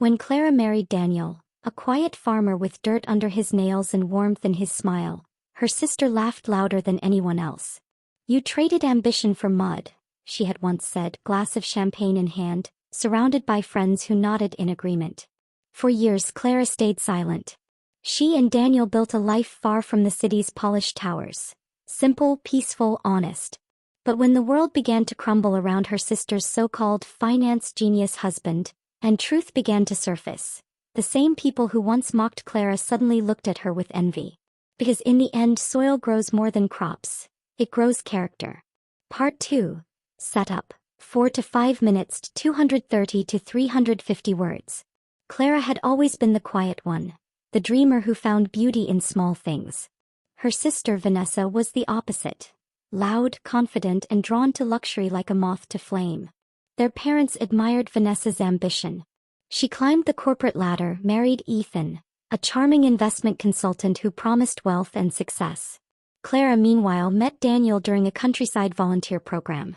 When Clara married Daniel, a quiet farmer with dirt under his nails and warmth in his smile, her sister laughed louder than anyone else. "You traded ambition for mud," she had once said, glass of champagne in hand, surrounded by friends who nodded in agreement. For years Clara stayed silent. She and Daniel built a life far from the city's polished towers. Simple, peaceful, honest. But when the world began to crumble around her sister's so-called finance genius husband, and truth began to surface, the same people who once mocked Clara suddenly looked at her with envy. Because in the end, soil grows more than crops. It grows character. Part 2. Setup. 4 to 5 minutes, 230 to 350 words. Clara had always been the quiet one, the dreamer who found beauty in small things. Her sister Vanessa was the opposite. Loud, confident, and drawn to luxury like a moth to flame. Their parents admired Vanessa's ambition. She climbed the corporate ladder, married Ethan, a charming investment consultant who promised wealth and success. Clara, meanwhile, met Daniel during a countryside volunteer program.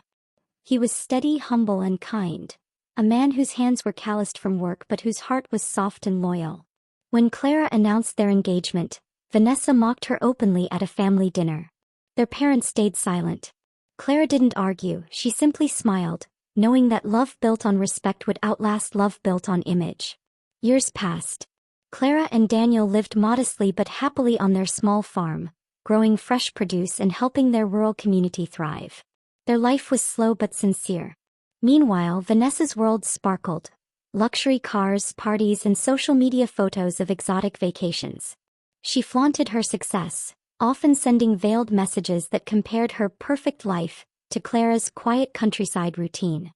He was steady, humble, and kind. A man whose hands were calloused from work but whose heart was soft and loyal. When Clara announced their engagement, Vanessa mocked her openly at a family dinner. Their parents stayed silent. Clara didn't argue, she simply smiled, knowing that love built on respect would outlast love built on image. Years passed. Clara and Daniel lived modestly but happily on their small farm, growing fresh produce and helping their rural community thrive. Their life was slow but sincere. Meanwhile, Vanessa's world sparkled. Luxury cars, parties, and social media photos of exotic vacations. She flaunted her success, often sending veiled messages that compared her perfect life to Clara's quiet countryside routine.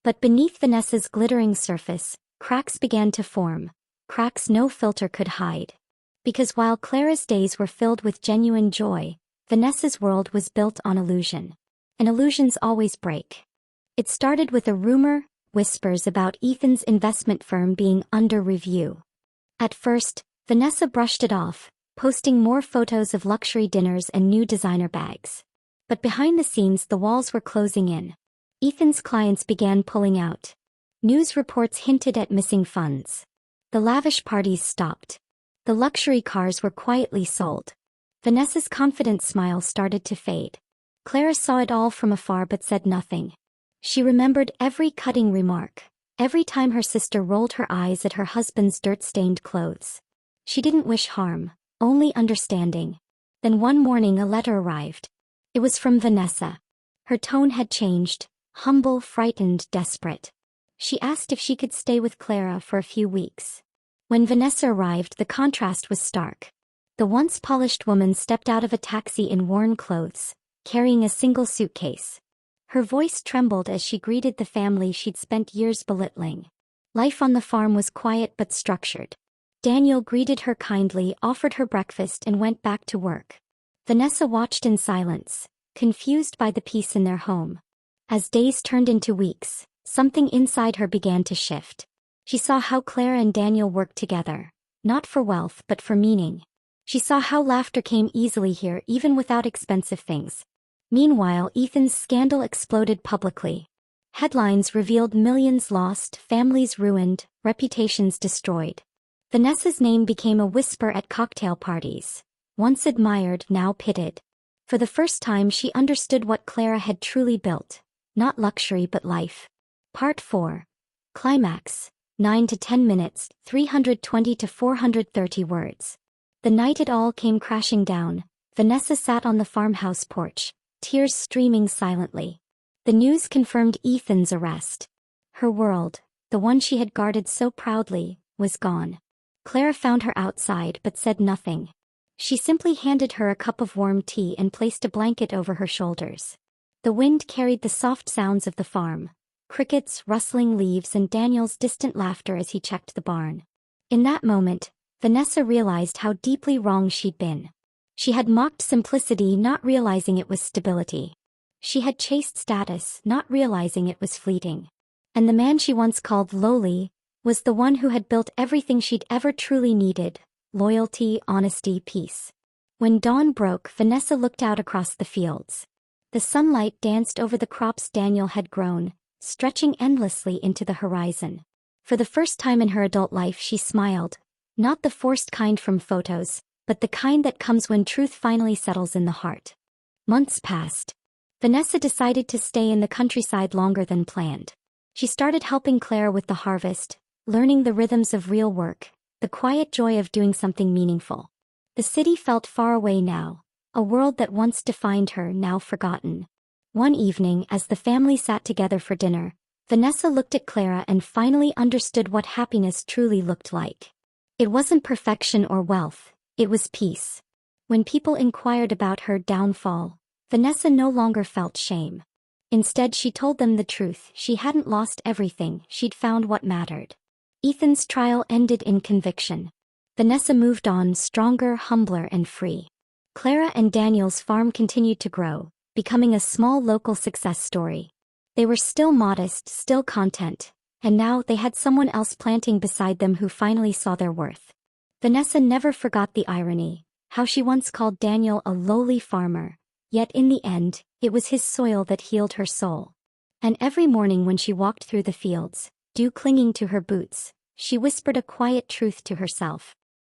But beneath Vanessa's glittering surface, cracks began to form, cracks no filter could hide. Because while Clara's days were filled with genuine joy, Vanessa's world was built on illusion. And illusions always break. It started with a rumor, whispers about Ethan's investment firm being under review. At first, Vanessa brushed it off, posting more photos of luxury dinners and new designer bags. But behind the scenes, the walls were closing in. Ethan's clients began pulling out. News reports hinted at missing funds. The lavish parties stopped. The luxury cars were quietly sold. Vanessa's confident smile started to fade. Clara saw it all from afar but said nothing. She remembered every cutting remark, every time her sister rolled her eyes at her husband's dirt-stained clothes. She didn't wish harm, only understanding. Then one morning a letter arrived. It was from Vanessa. Her tone had changed, humble, frightened, desperate. She asked if she could stay with Clara for a few weeks. When Vanessa arrived, the contrast was stark. The once polished woman stepped out of a taxi in worn clothes, carrying a single suitcase. Her voice trembled as she greeted the family she'd spent years belittling. Life on the farm was quiet but structured. Daniel greeted her kindly, offered her breakfast, and went back to work. Vanessa watched in silence, confused by the peace in their home. As days turned into weeks, something inside her began to shift. She saw how Clara and Daniel worked together, not for wealth but for meaning. She saw how laughter came easily here even without expensive things. Meanwhile, Ethan's scandal exploded publicly. Headlines revealed millions lost, families ruined, reputations destroyed. Vanessa's name became a whisper at cocktail parties. Once admired, now pitted. For the first time she understood what Clara had truly built. Not luxury but life. Part 4. Climax. 9 to 10 minutes, 320 to 430 words. The night it all came crashing down, Vanessa sat on the farmhouse porch, tears streaming silently. The news confirmed Ethan's arrest. Her world, the one she had guarded so proudly, was gone. Clara found her outside but said nothing. She simply handed her a cup of warm tea and placed a blanket over her shoulders. The wind carried the soft sounds of the farm, crickets, rustling leaves, and Daniel's distant laughter as he checked the barn. In that moment, Vanessa realized how deeply wrong she'd been. She had mocked simplicity, not realizing it was stability. She had chased status, not realizing it was fleeting. And the man she once called lowly was the one who had built everything she'd ever truly needed: loyalty, honesty, peace. When dawn broke, Vanessa looked out across the fields. The sunlight danced over the crops Daniel had grown, stretching endlessly into the horizon. For the first time in her adult life she smiled, not the forced kind from photos, but the kind that comes when truth finally settles in the heart. Months passed. Vanessa decided to stay in the countryside longer than planned. She started helping Clara with the harvest, learning the rhythms of real work, the quiet joy of doing something meaningful. The city felt far away now, a world that once defined her now forgotten. One evening as the family sat together for dinner, Vanessa looked at Clara and finally understood what happiness truly looked like. It wasn't perfection or wealth, it was peace. When people inquired about her downfall, Vanessa no longer felt shame. Instead she told them the truth: she hadn't lost everything, she'd found what mattered. Ethan's trial ended in conviction. Vanessa moved on, stronger, humbler and free. Clara and Daniel's farm continued to grow, becoming a small local success story. They were still modest, still content, and now they had someone else planting beside them who finally saw their worth. Vanessa never forgot the irony, how she once called Daniel a lowly farmer, yet in the end, it was his soil that healed her soul. And every morning when she walked through the fields, dew clinging to her boots, she whispered a quiet truth to herself.